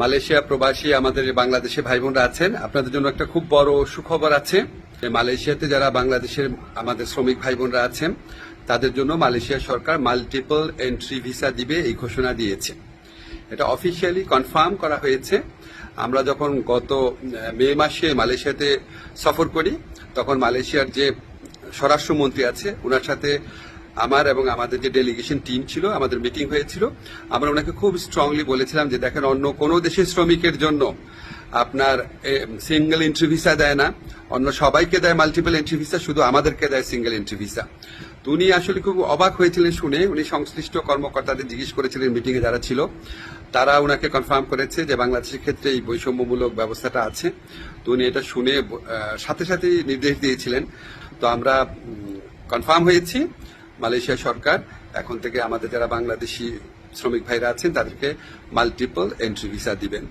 Malaysia প্রবাসী আমাদের বাংলাদেশে ভাই বোনরা আছেন, আপনাদের জন্য একটা খুব বড় সুখবর আছে। মালয়েশিয়াতে যারা বাংলাদেশের আমাদের শ্রমিক ভাই বোনরা আছেন তাদের জন্য মালয়েশিয়া সরকার মাল্টিপল এন্ট্রি ভিসা দিবে এই ঘোষণা দিয়েছে। এটা অফিসিয়ালি কনফার্ম করা হয়েছে। আমরা যখন গত মে মাসে মালয়েশিয়াতে সফর করি তখন মালয়েশিয়ার যে স্বরাষ্ট্রমন্ত্রী আছে ওনার সাথে আমার এবং আমাদের যে ডেলিগেশন টিম ছিল আমাদের মিটিং হয়েছিল। আমরা ওনাকে খুব স্ট্রংলি বলেছিলাম যে দেখেন, অন্য কোনো দেশের শ্রমিকের জন্য আপনার সিঙ্গেল এন্ট্রি ভিসা দেয় না, অন্য সবাইকে দেয় মাল্টিপল এন্ট্রি ভিসা, শুধু আমাদেরকে দেয় সিঙ্গেল এন্ট্রি ভিসা। তো উনি আসলে খুব অবাক হয়েছিলেন শুনে। উনি সংশ্লিষ্ট কর্মকর্তাদের জিজ্ঞেস করেছিলেন মিটিংয়ে যারা ছিল, তারা ওনাকে কনফার্ম করেছে যে বাংলাদেশের ক্ষেত্রে এই বৈষম্যমূলক ব্যবস্থাটা আছে। তো উনি এটা শুনে সাথে সাথে নির্দেশ দিয়েছিলেন। তো আমরা কনফার্ম হয়েছি মালয়েশিয়া সরকার এখন থেকে আমাদের যারা বাংলাদেশি শ্রমিক ভাইরা আছেন তাদেরকে মাল্টিপল এন্ট্রি ভিসা দিবেন।